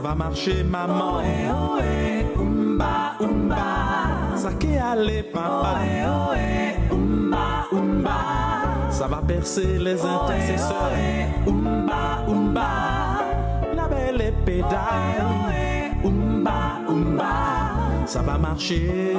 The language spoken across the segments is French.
va marcher, maman. Ça qui allait, papa. Ça va percer les intercesseurs. La belle pédale. Ça va marcher.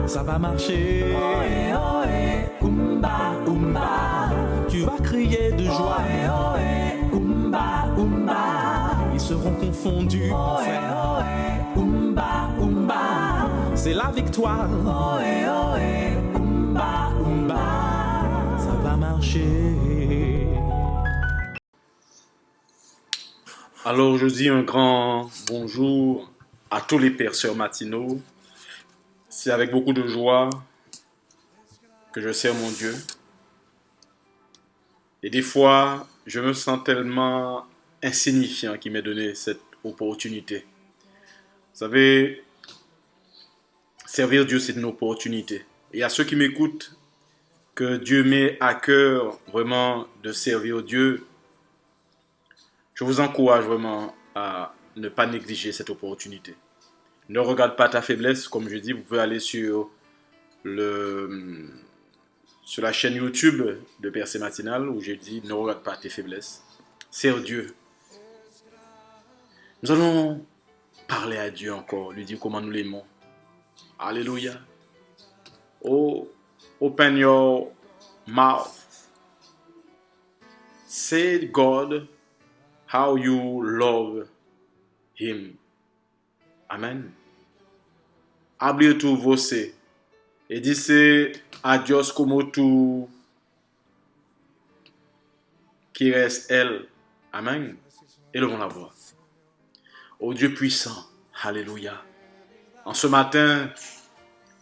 Ça va marcher. Tu vas crier de joie. Ils seront confondus, mon frère. C'est la victoire. Ça va marcher. Alors je dis un grand bonjour à tous les pères sœurs matinaux. C'est avec beaucoup de joie que je sers mon Dieu. Et des fois, je me sens tellement insignifiant qu'il m'ait donné cette opportunité. Vous savez, servir Dieu, c'est une opportunité. Et à ceux qui m'écoutent, que Dieu met à cœur vraiment de servir Dieu, je vous encourage vraiment à ne pas négliger cette opportunité. Ne regarde pas ta faiblesse, comme je dis, vous pouvez aller sur la chaîne YouTube de Percée Matinale où j'ai dit ne regarde pas tes faiblesses. Sers Dieu. Nous allons parler à Dieu encore, lui dire comment nous l'aimons. Alléluia. Oh, open your mouth. Say God how you love Him. Amen. Abre tu você e disse a Dios como tu quieres Él. Amen. Élevons la voix. Oh Dieu puissant, alléluia. En ce matin,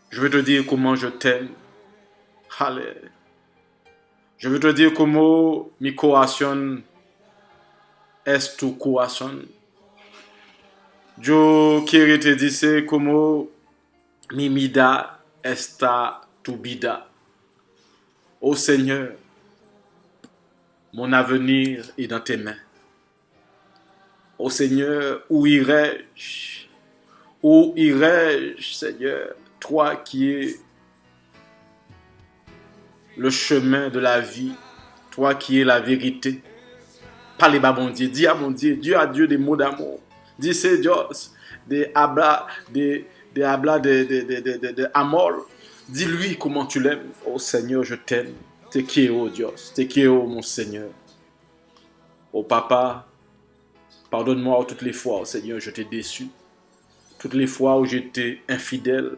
je veux te dire comment je t'aime. Alléluia. Je veux te dire comment mi corazón es tu corazón. Yo quiero te decir como mi vida está tu vida. Oh Seigneur, mon avenir est dans tes mains. Oh Seigneur, où irai-je? Où irai-je, Seigneur? Toi qui es le chemin de la vie, toi qui es la vérité. Parlez à mon Dieu, dis à mon Dieu, Dieu a Dieu des mots d'amour. Dice Dios de amor. Dis-lui comment tu l'aimes. Oh Seigneur, je t'aime. Te quiero, Dios. Te quiero, mon Seigneur. Oh Papa, pardonne-moi toutes les fois, oh Seigneur, je t'ai déçu. Toutes les fois où j'étais infidèle.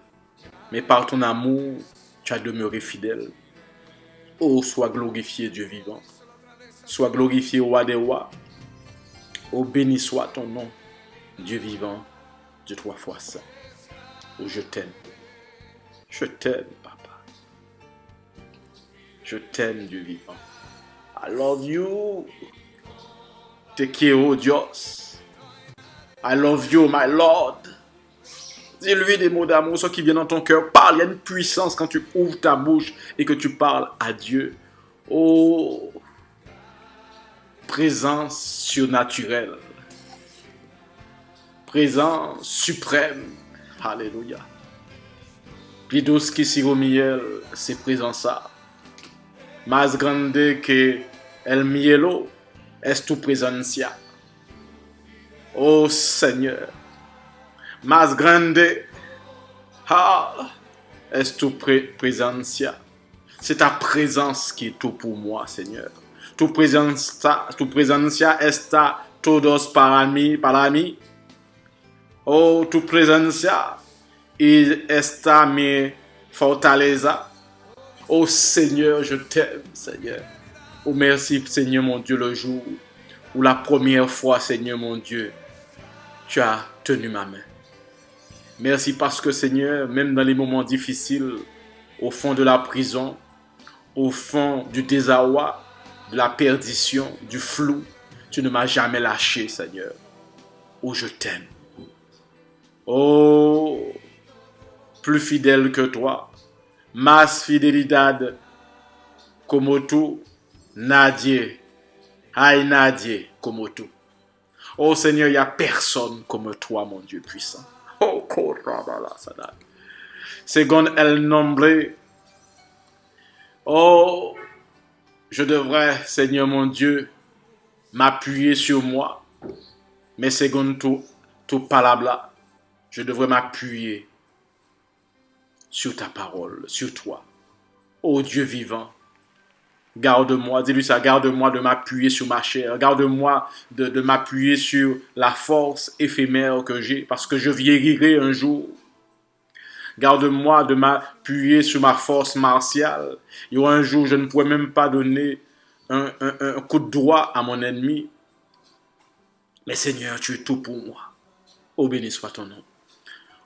Mais par ton amour, tu as demeuré fidèle. Oh, sois glorifié, Dieu vivant. Sois glorifié, roi des rois. Oh, béni soit ton nom. Dieu vivant, Dieu 3 fois saint. Oh, je t'aime. Je t'aime, Papa. Je t'aime, Dieu vivant. I love you. Te quiero, Dios. I love you, my Lord. Dis-lui des mots d'amour, ceux qui viennent dans ton cœur. Parle, il y a une puissance quand tu ouvres ta bouche et que tu parles à Dieu. Oh, présence surnaturelle. Présence suprême. Alléluia. Plus douce que sirop miel, c'est présence-là. Más grande que el mielo, es tu presencia. Oh Seigneur. Más grande, es tu presencia. C'est ta présence qui est tout pour moi, Seigneur. Tu presencia está todos para mí. Oh, tu presencia está mi fortaleza. Oh Seigneur, je t'aime, Seigneur. Oh merci, Seigneur mon Dieu, le jour où la première fois, Seigneur mon Dieu, tu as tenu ma main. Merci parce que, Seigneur, même dans les moments difficiles, au fond de la prison, au fond du désarroi, de la perdition, du flou, Tu ne m'as jamais lâché, Seigneur. Oh, je t'aime. Oh, plus fidèle que toi. Más fidelidad como tú. Nadie. Hay nadie como tú. Oh Seigneur, il n'y a personne comme toi, mon Dieu puissant. Oh, korabala sadak. Según el nombre. Oh, je devrais, Seigneur mon Dieu, m'appuyer sur moi. Mais según tu palabra, je devrais m'appuyer sur ta parole, sur toi. Oh Dieu vivant, garde-moi, dis-lui ça, garde-moi de m'appuyer sur ma chair, garde-moi de m'appuyer sur la force éphémère que j'ai, parce que je vieillirai un jour. Garde-moi de m'appuyer sur ma force martiale. Il y aura un jour où je ne pourrai même pas donner un coup de doigt à mon ennemi. Mais Seigneur, tu es tout pour moi. Oh, béni soit ton nom.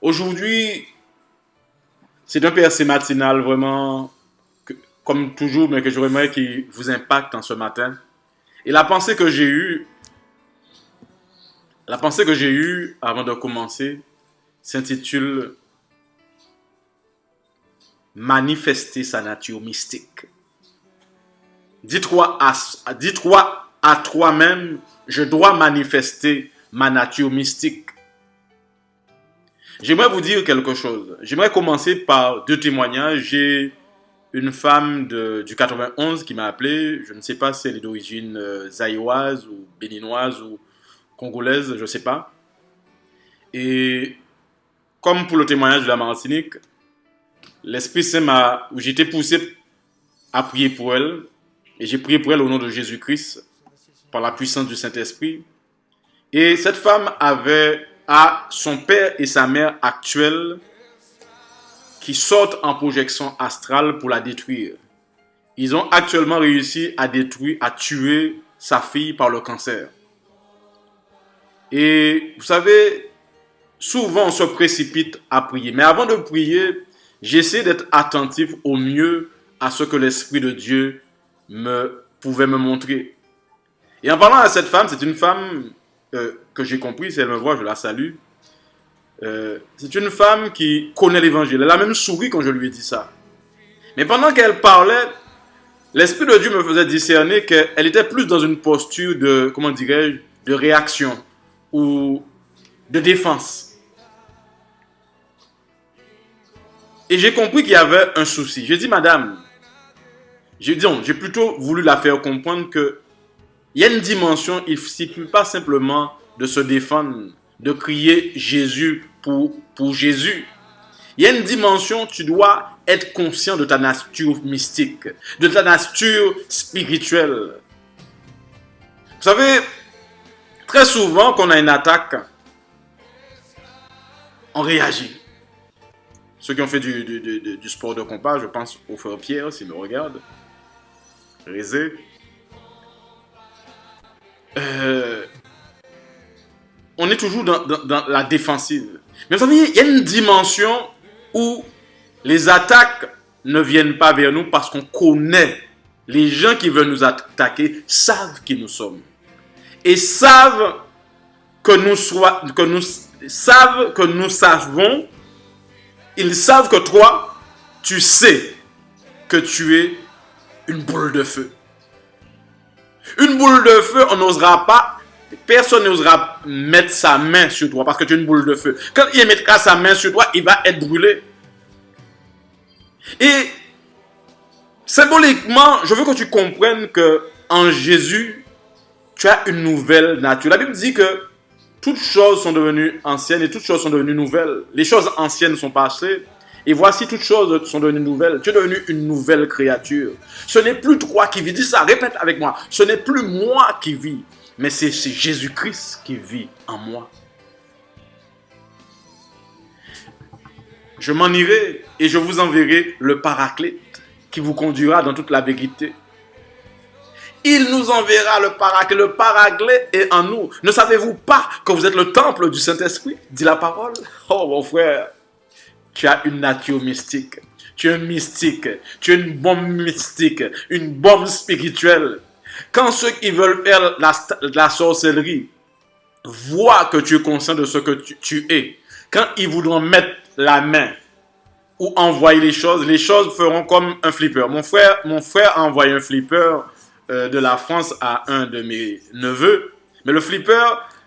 Aujourd'hui, c'est un percé matinal vraiment, comme toujours, mais que j'aimerais qu'il vous impacte en ce matin. Et la pensée que j'ai eue avant de commencer s'intitule Manifester sa nature mystique. Dis-toi à toi-même, je dois manifester ma nature mystique. J'aimerais vous dire quelque chose. J'aimerais commencer par 2 témoignages. J'ai une femme du 91 qui m'a appelé. Je ne sais pas si elle est d'origine zaïroise ou béninoise ou congolaise, je ne sais pas. Et comme pour le témoignage de la Martinique, l'Esprit Saint j'étais poussé à prier pour elle. Et j'ai prié pour elle au nom de Jésus-Christ, par la puissance du Saint-Esprit. Et cette femme avait son père et sa mère actuels qui sortent en projection astrale pour la détruire. Ils ont actuellement réussi à tuer sa fille par le cancer. Et vous savez, souvent on se précipite à prier. Mais avant de prier, j'essaie d'être attentif au mieux à ce que l'Esprit de Dieu pouvait me montrer. Et en parlant à cette femme, c'est une femme que j'ai compris, si elle me voit, je la salue. C'est une femme qui connaît l'évangile. Elle a même souri quand je lui ai dit ça. Mais pendant qu'elle parlait, l'Esprit de Dieu me faisait discerner qu'elle était plus dans une posture de, comment dirais-je, de réaction ou de défense. Et j'ai compris qu'il y avait un souci. J'ai dit, madame, j'ai plutôt voulu la faire comprendre qu'il y a une dimension, il ne suffit pas simplement de se défendre, de crier Jésus pour Jésus. Il y a une dimension, tu dois être conscient de ta nature mystique, de ta nature spirituelle. Vous savez, très souvent, quand on a une attaque, on réagit. Ceux qui ont fait du sport de combat, je pense au frère Pierre, s'il me regarde. Rézé. On est toujours dans la défensive. Mais vous savez, il y a une dimension où les attaques ne viennent pas vers nous parce qu'on connaît. Les gens qui veulent nous attaquer savent qui nous sommes. Et savent que nous savons. Ils savent que toi, tu sais que tu es une boule de feu. Une boule de feu, on n'osera pas, personne n'osera mettre sa main sur toi parce que tu es une boule de feu. Quand il mettra sa main sur toi, il va être brûlé. Et symboliquement, je veux que tu comprennes que en Jésus, tu as une nouvelle nature. La Bible dit que toutes choses sont devenues anciennes et toutes choses sont devenues nouvelles. Les choses anciennes sont passées. Et voici, toutes choses sont devenues nouvelles. Tu es devenu une nouvelle créature. Ce n'est plus toi qui vis. Dis ça, répète avec moi. Ce n'est plus moi qui vis, mais c'est Jésus-Christ qui vit en moi. Je m'en irai et je vous enverrai le Paraclète qui vous conduira dans toute la vérité. Il nous enverra le Paraclète. Le Paraclète est en nous. Ne savez-vous pas que vous êtes le temple du Saint-Esprit? Dit la parole. Oh mon frère. Tu as une nature mystique. Tu es un mystique. Tu es une bombe mystique. Une bombe spirituelle. Quand ceux qui veulent faire la sorcellerie voient que tu es conscient de ce que tu es, quand ils voudront mettre la main ou envoyer les choses feront comme un flipper. Mon frère a envoyé un flipper de la France à un de mes neveux. Mais le flipper,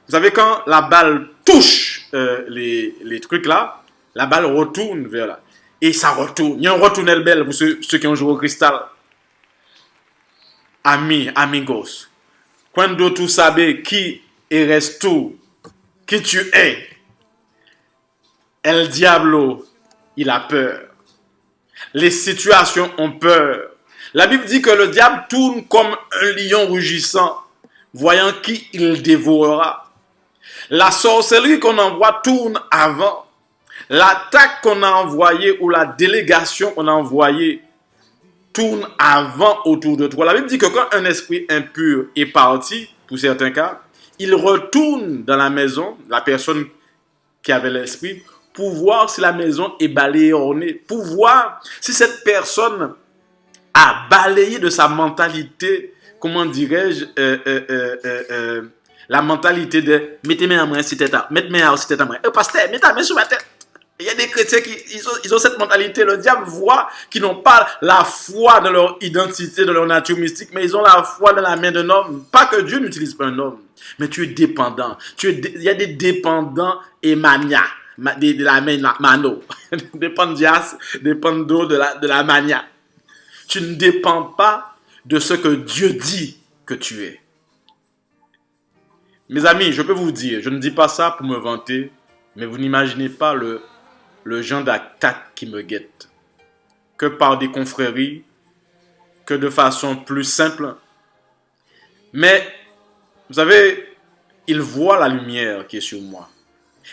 vous savez, quand la balle touche les trucs là, la balle retourne vers là. Et ça retourne. Il y a un retournel belle pour ceux qui ont joué au cristal. Amigos. Quando tu sabes qui eres tu, qui tu es, el diablo, il a peur. Les situations ont peur. La Bible dit que le diable tourne comme un lion rugissant, voyant qui il dévorera. La sorcellerie qu'on envoie tourne avant. L'attaque qu'on a envoyée ou la délégation qu'on a envoyée tourne avant autour de toi. La Bible dit que quand un esprit impur est parti, pour certains cas, il retourne dans la maison, la personne qui avait l'esprit, pour voir si la maison est balayée, ornée, pour voir si cette personne a balayé de sa mentalité, comment dirais-je, la mentalité de mettez-moi à moi si tête à mettez-moi si tête à moi. Pasteur, mettez la main sur ma tête. Il y a des chrétiens qui ils ont cette mentalité. Le diable voit qu'ils n'ont pas la foi dans leur identité, dans leur nature mystique, mais ils ont la foi dans la main d'un homme. Pas que Dieu n'utilise pas un homme, mais tu es dépendant. Il y a des dépendants et mania. De la main mano. Dépendias, dépendo de la mania. Tu ne dépends pas de ce que Dieu dit que tu es. Mes amis, je peux vous dire, je ne dis pas ça pour me vanter, mais vous n'imaginez pas le genre d'attaque qui me guette. Que par des confréries, que de façon plus simple. Mais, vous savez, il voit la lumière qui est sur moi.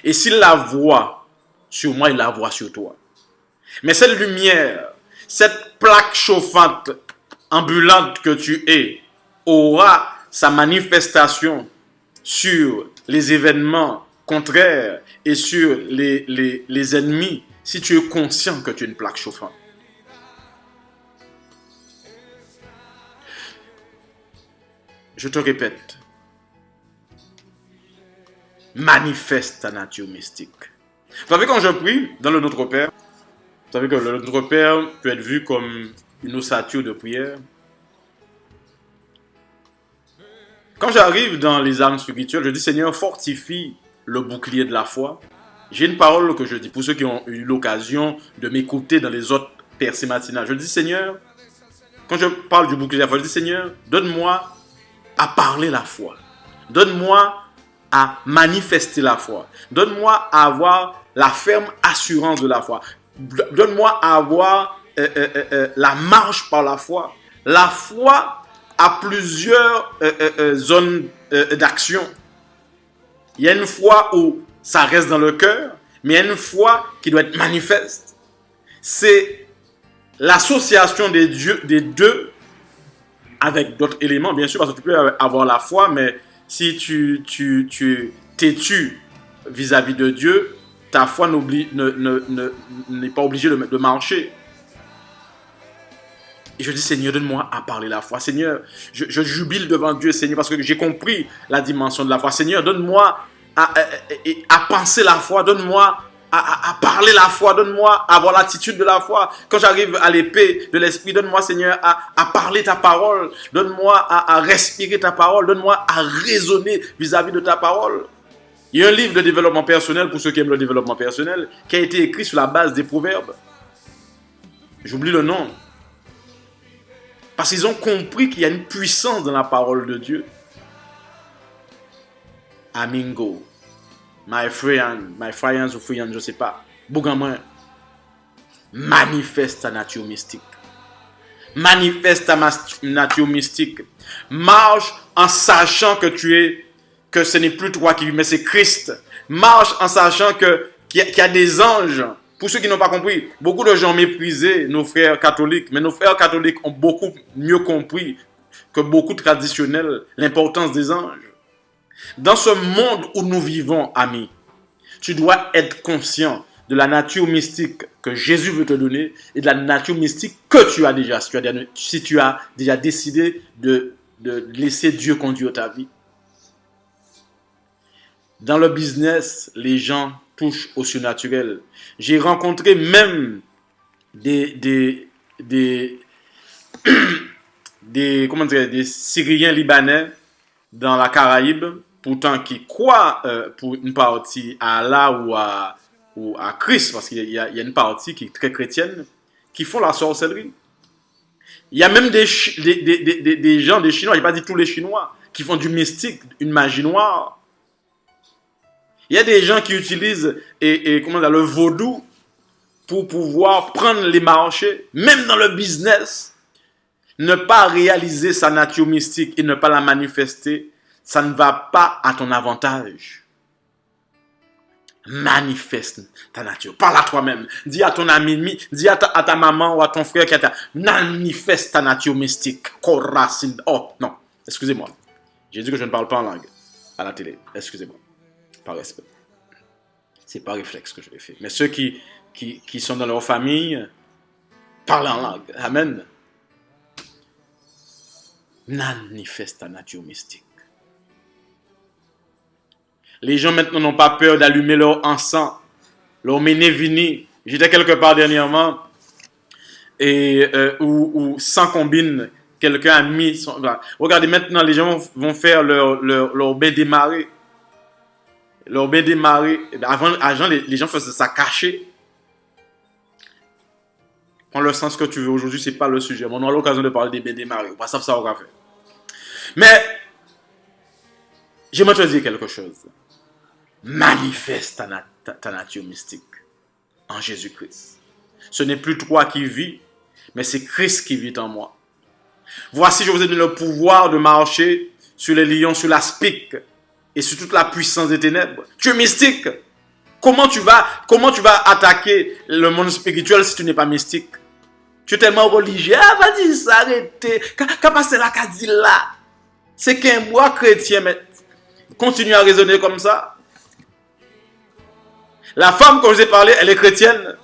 Et s'il la voit sur moi, il la voit sur toi. Mais cette lumière, cette plaque chauffante, ambulante que tu es, aura sa manifestation sur les événements contraires et sur les ennemis si tu es conscient que tu es une plaque chauffante. Je te répète, manifeste ta nature mystique. Vous savez, quand je prie dans le Notre Père, vous savez que le Notre Père peut être vu comme une ossature de prière. Quand j'arrive dans les armes spirituelles, je dis Seigneur, fortifie le bouclier de la foi. J'ai une parole que je dis pour ceux qui ont eu l'occasion de m'écouter dans les autres percées matinales. Je dis Seigneur, quand je parle du bouclier de la foi, je dis Seigneur, donne-moi à parler la foi. Donne-moi à manifester la foi. Donne-moi à avoir la ferme assurance de la foi. Donne-moi à avoir la marche par la foi. La foi a plusieurs zones d'action. Il y a une foi où ça reste dans le cœur, mais il y a une foi qui doit être manifeste. C'est l'association des deux avec d'autres éléments, bien sûr, parce que tu peux avoir la foi, mais si tu t'es-tu vis-à-vis de Dieu, ta foi n'est pas obligée de marcher. Et je dis, Seigneur, donne-moi à parler la foi. Seigneur, je jubile devant Dieu, Seigneur, parce que j'ai compris la dimension de la foi. Seigneur, donne-moi à penser la foi. Donne-moi à parler la foi. Donne-moi à avoir l'attitude de la foi. Quand j'arrive à l'épée de l'esprit, donne-moi, Seigneur, à parler ta parole. Donne-moi à respirer ta parole. Donne-moi à raisonner vis-à-vis de ta parole. Il y a un livre de développement personnel, pour ceux qui aiment le développement personnel, qui a été écrit sur la base des proverbes. J'oublie le nom. Parce qu'ils ont compris qu'il y a une puissance dans la parole de Dieu. Amingo. My friend ou friend, je ne sais pas. Bougamin. Manifeste ta nature mystique. Manifeste ta nature mystique. Marche en sachant que ce n'est plus toi qui vis, mais c'est Christ. Marche en sachant qu'il y a des anges. Pour ceux qui n'ont pas compris, beaucoup de gens méprisaient nos frères catholiques, mais nos frères catholiques ont beaucoup mieux compris que beaucoup de traditionnels l'importance des anges. Dans ce monde où nous vivons, amis, tu dois être conscient de la nature mystique que Jésus veut te donner et de la nature mystique que tu as déjà. Si tu as déjà décidé de de laisser Dieu conduire ta vie. Dans le business, les gens touchent au surnaturel. J'ai rencontré même des comment dire, des Syriens libanais dans la Caraïbe, pourtant qui croient pour une partie à Allah ou à Christ, parce qu'il y a une partie qui est très chrétienne, qui font la sorcellerie. Il y a même des gens, des Chinois, je n'ai pas dit tous les Chinois, qui font du mystique, une magie noire. Il y a des gens qui utilisent comment dire, le vaudou pour pouvoir prendre les marchés, même dans le business. Ne pas réaliser sa nature mystique et ne pas la manifester, ça ne va pas à ton avantage. Manifeste ta nature. Parle à toi-même. Dis à ton ami, dis à ta maman ou à ton frère manifeste ta nature mystique. Oh, non. Excusez-moi. J'ai dit que je ne parle pas en langue à la télé. Excusez-moi. Par respect. C'est par réflexe que je l'ai fait. Mais ceux qui sont dans leur famille, parlent en langue. Amen. Manifeste ta nature mystique. Les gens maintenant n'ont pas peur d'allumer leur encens, leur ménévini. J'étais quelque part dernièrement et où sans combine, quelqu'un a mis son... Regardez, maintenant les gens vont faire leur bain démarré. Leur bain démarré. Avant, les gens faisaient ça caché. Prends le sens que tu veux. Aujourd'hui, ce n'est pas le sujet. On aura l'occasion de parler des bains démarrés. On va savoir ça au café. Mais, j'aimerais te dire quelque chose. Manifeste ta nature mystique en Jésus-Christ. Ce n'est plus toi qui vis, mais c'est Christ qui vit en moi. Voici, je vous ai donné le pouvoir de marcher sur les lions, sur la spique et sur toute la puissance des ténèbres. Tu es mystique. Comment tu vas attaquer le monde spirituel si tu n'es pas mystique? Tu es tellement religieux. Ah, vas-y, s'arrêter. Qu'à passer la case là? C'est qu'un bois chrétien, mais continue à raisonner comme ça. La femme, comme je vous ai parlé, elle est chrétienne.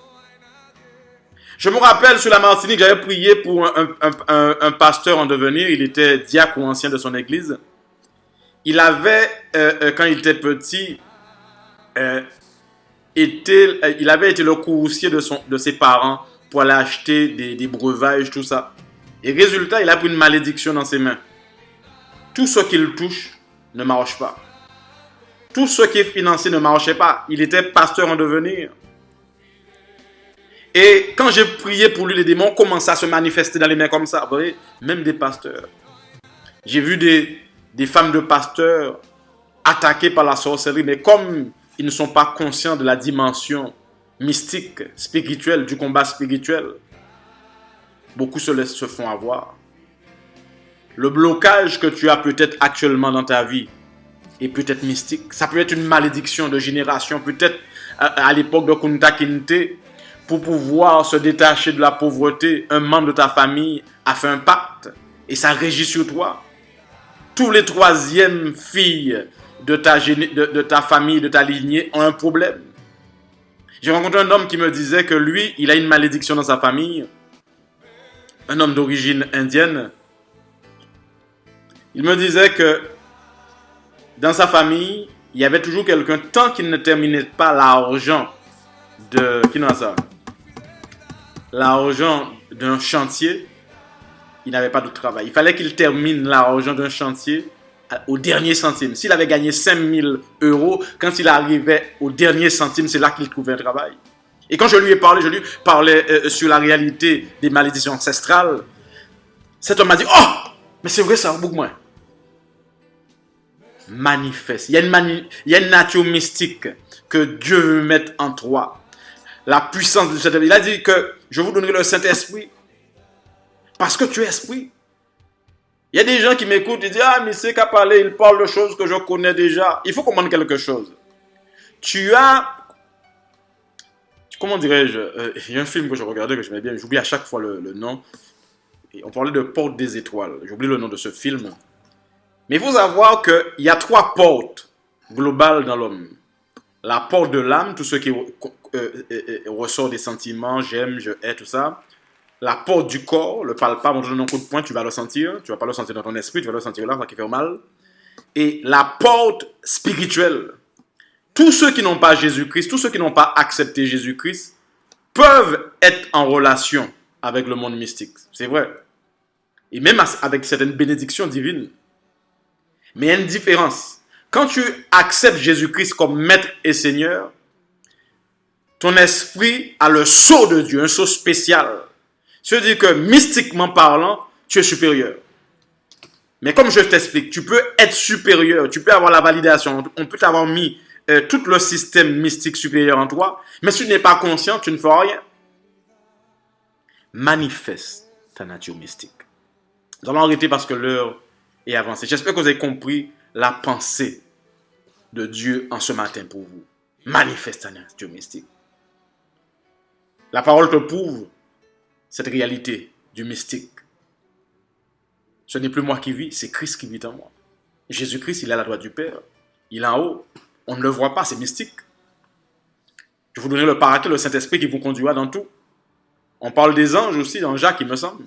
Je me rappelle, sur la Martinique, j'avais prié pour un pasteur en devenir. Il était diacre ou ancien de son église. Il avait, quand il était petit, il avait été le coursier de ses parents pour aller acheter des breuvages, tout ça. Et résultat, il a pris une malédiction dans ses mains. Tout ce qu'il touche ne marche pas. Tout ce qui est financé ne marchait pas. Il était pasteur en devenir. Et quand j'ai prié pour lui, les démons commençaient à se manifester dans les mains comme ça. Vous voyez, même des pasteurs. J'ai vu des femmes de pasteurs attaquées par la sorcellerie, mais comme ils ne sont pas conscients de la dimension mystique, spirituelle, du combat spirituel, beaucoup se font avoir. Le blocage que tu as peut-être actuellement dans ta vie est peut-être mystique. Ça peut être une malédiction de génération, peut-être à l'époque de Kunta Kinte, pour pouvoir se détacher de la pauvreté, un membre de ta famille a fait un pacte et ça régit sur toi. Tous les troisièmes filles de ta famille, de ta lignée ont un problème. J'ai rencontré un homme qui me disait que lui, il a une malédiction dans sa famille. Un homme d'origine indienne. Il me disait que dans sa famille, il y avait toujours quelqu'un, tant qu'il ne terminait pas l'argent de... Qui n'a ça? L'argent d'un chantier, il n'avait pas de travail. Il fallait qu'il termine l'argent d'un chantier au dernier centime. S'il avait gagné 5 000 €, quand il arrivait au dernier centime, c'est là qu'il trouvait un travail. Et quand je lui parlais sur la réalité des malédictions ancestrales. Cet homme m'a dit, oh, mais c'est vrai ça, beaucoup moins. Manifeste. Il y a une nature mystique que Dieu veut mettre en toi. La puissance de cet esprit. Il a dit que je vous donnerai le Saint-Esprit. Parce que tu es esprit. Il y a des gens qui m'écoutent et disent, ah, mais c'est qu'à parler, il parle de choses que je connais déjà. Il faut comprendre quelque chose. Tu as... Comment dirais-je, il y a un film que je regardais que j'aimais bien, j'oublie à chaque fois le nom. Et on parlait de Porte des étoiles. J'oublie le nom de ce film. Mais il faut savoir qu'il y a 3 portes globales dans l'homme. La porte de l'âme, tout ce qui ressort des sentiments, j'aime, je hais, tout ça. la porte du corps, le palpable, on te donne un coup de poing, tu vas le sentir. Tu ne vas pas le sentir dans ton esprit, tu vas le sentir là, ça qui fait mal. Et la porte spirituelle. Tous ceux qui n'ont pas Jésus-Christ, tous ceux qui n'ont pas accepté Jésus-Christ, peuvent être en relation avec le monde mystique. C'est vrai. Et même avec certaines bénédictions divines. Mais il y a une différence. Quand tu acceptes Jésus-Christ comme maître et seigneur, ton esprit a le sceau de Dieu, un sceau spécial. C'est-à-dire que mystiquement parlant, tu es supérieur. Mais comme je t'explique, tu peux être supérieur, tu peux avoir la validation, on peut t'avoir mis tout le système mystique supérieur en toi, mais si tu n'es pas conscient, tu ne feras rien. Manifeste ta nature mystique. Nous allons arrêter parce que l'heure est avancée. J'espère que vous avez compris la pensée de Dieu en ce matin pour vous. Manifeste ta nature mystique. La parole te prouve cette réalité du mystique. Ce n'est plus moi qui vis, c'est Christ qui vit en moi. Jésus-Christ, il est à la droite du Père. Il est en haut. On ne le voit pas, c'est mystique. Je vous donnerai le paraclet, le Saint-Esprit qui vous conduira dans tout. On parle des anges aussi, dans Jacques, il me semble.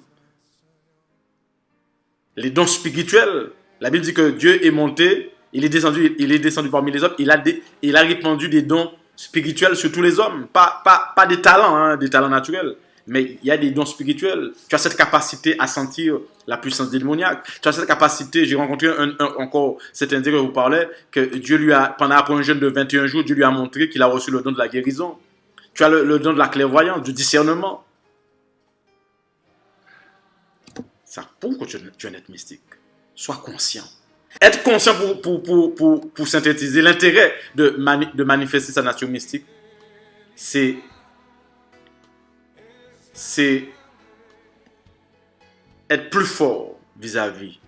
Les dons spirituels. La Bible dit que Dieu est monté, il est descendu parmi les hommes, il a répandu des dons spirituels sur tous les hommes. Pas des talents, des talents naturels. Mais il y a des dons spirituels. Tu as cette capacité à sentir la puissance démoniaque. Tu as cette capacité, j'ai rencontré encore cet indien que vous parlez, que Dieu lui a, après un jeûne de 21 jours, Dieu lui a montré qu'il a reçu le don de la guérison. Tu as le don de la clairvoyance, du discernement. Ça prouve que tu es un être mystique. Sois conscient. Être conscient pour synthétiser l'intérêt de manifester sa nature mystique, c'est être plus fort vis-à-vis.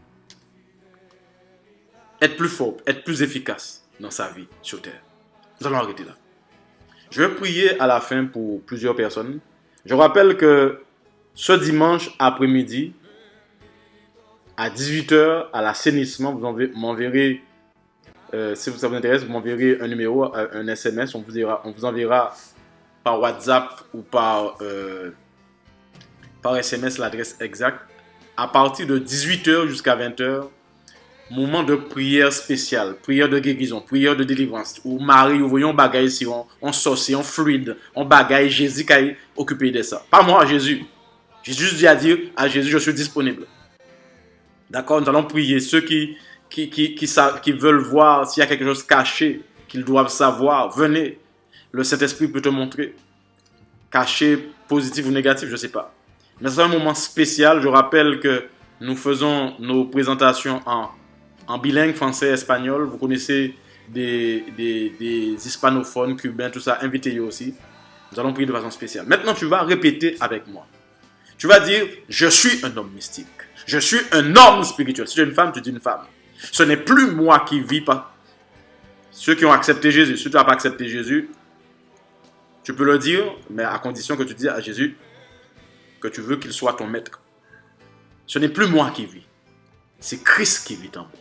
Être plus fort, être plus efficace dans sa vie sur Terre. Nous allons arrêter là. Je vais prier à la fin pour plusieurs personnes. Je rappelle que ce dimanche après-midi, à 18h, à l'assainissement, vous m'enverrez, si ça vous intéresse, vous m'enverrez un numéro, un SMS, on vous enverra par WhatsApp ou par SMS l'adresse exacte. À partir de 18h jusqu'à 20h, moment de prière spéciale, prière de guérison, prière de délivrance. Ou Marie, vous voyez, on bagaille ici, on sauce, on fluide, on bagaille, Jésus qui a occupé de ça. Pas moi, Jésus. J'ai juste dit à dire à Jésus, je suis disponible. D'accord, nous allons prier. Ceux qui veulent voir s'il y a quelque chose caché, qu'ils doivent savoir, venez. Le Saint-Esprit peut te montrer. Caché, positif ou négatif, je ne sais pas. Mais c'est un moment spécial. Je rappelle que nous faisons nos présentations en bilingue français-espagnol. Vous connaissez des hispanophones, cubains, tout ça. Invitez-les aussi. Nous allons prier de façon spéciale. Maintenant, tu vas répéter avec moi. Tu vas dire, je suis un homme mystique. Je suis un homme spirituel. Si tu es une femme, tu dis une femme. Ce n'est plus moi qui vis. Ceux qui ont accepté Jésus, ceux qui n'ont pas accepté Jésus, tu peux le dire, mais à condition que tu dises à Jésus que tu veux qu'il soit ton maître. Ce n'est plus moi qui vis. C'est Christ qui vit en moi.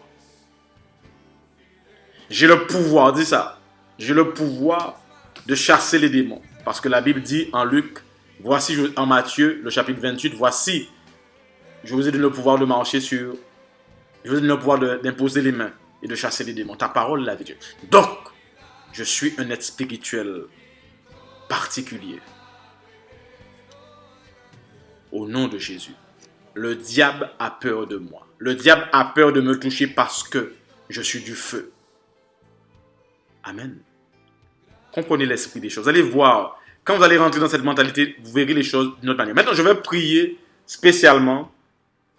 J'ai le pouvoir, dis ça. J'ai le pouvoir de chasser les démons. Parce que la Bible dit en Luc, voici en Matthieu, le chapitre 28, voici, je vous ai donné le pouvoir de marcher sur, je vous ai donné le pouvoir d'imposer les mains et de chasser les démons. Ta parole l'a dit. Donc, je suis un être spirituel particulier. Au nom de Jésus. Le diable a peur de moi. Le diable a peur de me toucher parce que je suis du feu. Amen. Comprenez l'esprit des choses. Vous allez voir, quand vous allez rentrer dans cette mentalité, vous verrez les choses d'une autre manière. Maintenant, je vais prier spécialement.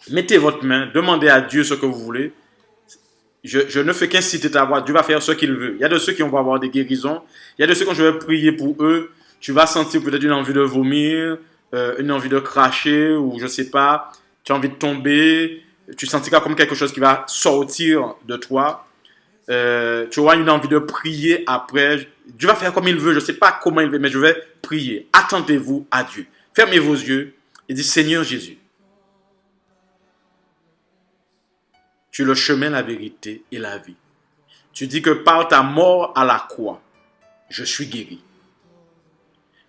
Mettez votre main, demandez à Dieu ce que vous voulez. Je ne fais qu'inciter ta voix. Dieu va faire ce qu'il veut. Il y a de ceux qui vont avoir des guérisons. Il y a de ceux quand je vais prier pour eux, tu vas sentir peut-être une envie de vomir, une envie de cracher, ou je ne sais pas, tu as envie de tomber, tu sentiras comme quelque chose qui va sortir de toi. Tu auras une envie de prier après. Dieu va faire comme il veut. Je ne sais pas comment il veut, mais je vais prier. Attendez-vous à Dieu. Fermez vos yeux et dites, Seigneur Jésus, tu es le chemin, la vérité et la vie. Tu dis que par ta mort à la croix, je suis guéri.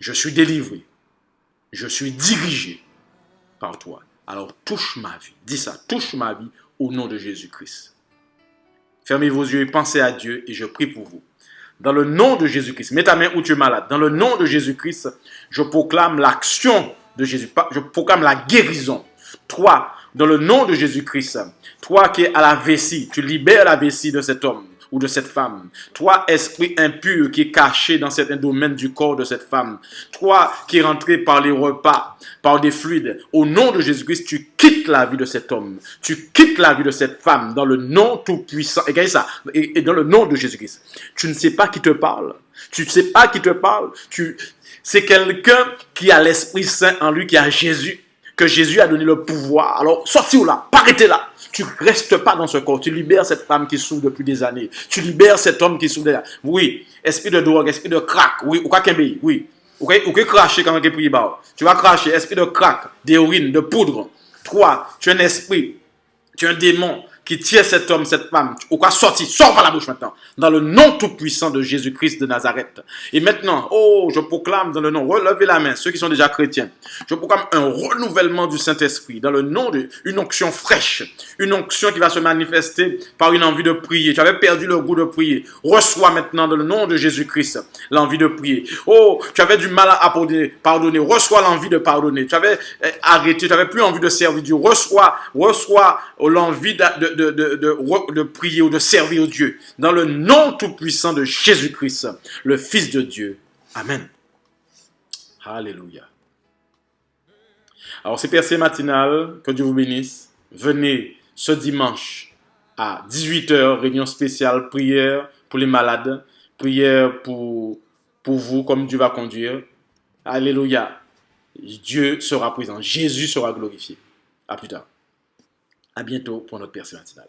Je suis délivré. Je suis dirigé. par toi. Alors touche ma vie. Dis ça, touche ma vie au nom de Jésus-Christ. Fermez vos yeux et pensez à Dieu et je prie pour vous. Dans le nom de Jésus-Christ, mets ta main où tu es malade. Dans le nom de Jésus-Christ, je proclame l'action de Jésus. Je proclame la guérison. Toi, dans le nom de Jésus-Christ, toi qui es à la vessie, tu libères la vessie de cet homme ou de cette femme. Toi, esprit impur qui est caché dans certains domaines du corps de cette femme. Toi qui es rentré par les repas, par des fluides. Au nom de Jésus-Christ, tu quittes la vie de cet homme. Tu quittes la vie de cette femme dans le nom tout-puissant. Et ça. Et dans le nom de Jésus-Christ. Tu ne sais pas qui te parle. Tu ne sais pas qui te parle. C'est quelqu'un qui a l'Esprit Saint en lui, qui a Jésus. Que Jésus a donné le pouvoir. Alors, sortis là, arrêtez là. Tu ne restes pas dans ce corps. Tu libères cette femme qui souffre depuis des années. Tu libères cet homme qui souffre des années. Oui, esprit de drogue, esprit de crack. Oui, ou quoi qu'un pays. Oui. Ou quoi cracher quand tu es prié bas. Tu vas cracher, esprit de crack, d'héroïne, de poudre. Toi, tu es un esprit. Tu es un démon qui tient cet homme, cette femme. Ou quoi sortir, sors par la bouche maintenant. Dans le nom tout-puissant de Jésus-Christ de Nazareth. Et maintenant, je proclame dans le nom, relevez la main, ceux qui sont déjà chrétiens. Je proclame un renouvellement du Saint-Esprit. Dans le nom d'une onction fraîche. Une onction qui va se manifester par une envie de prier. Tu avais perdu le goût de prier. Reçois maintenant dans le nom de Jésus-Christ l'envie de prier. Tu avais du mal à pardonner. Reçois l'envie de pardonner. Tu avais arrêté, tu n'avais plus envie de servir Dieu. Reçois l'envie de prier ou de servir Dieu. Dans le nom tout-puissant de Jésus-Christ, le Fils de Dieu. Amen. Alléluia. Alors, c'est percée matinale. Que Dieu vous bénisse. Venez ce dimanche à 18h, réunion spéciale, prière pour les malades, prière pour vous, comme Dieu va conduire. Alléluia. Dieu sera présent. Jésus sera glorifié. À plus tard. À bientôt pour notre percée matinale.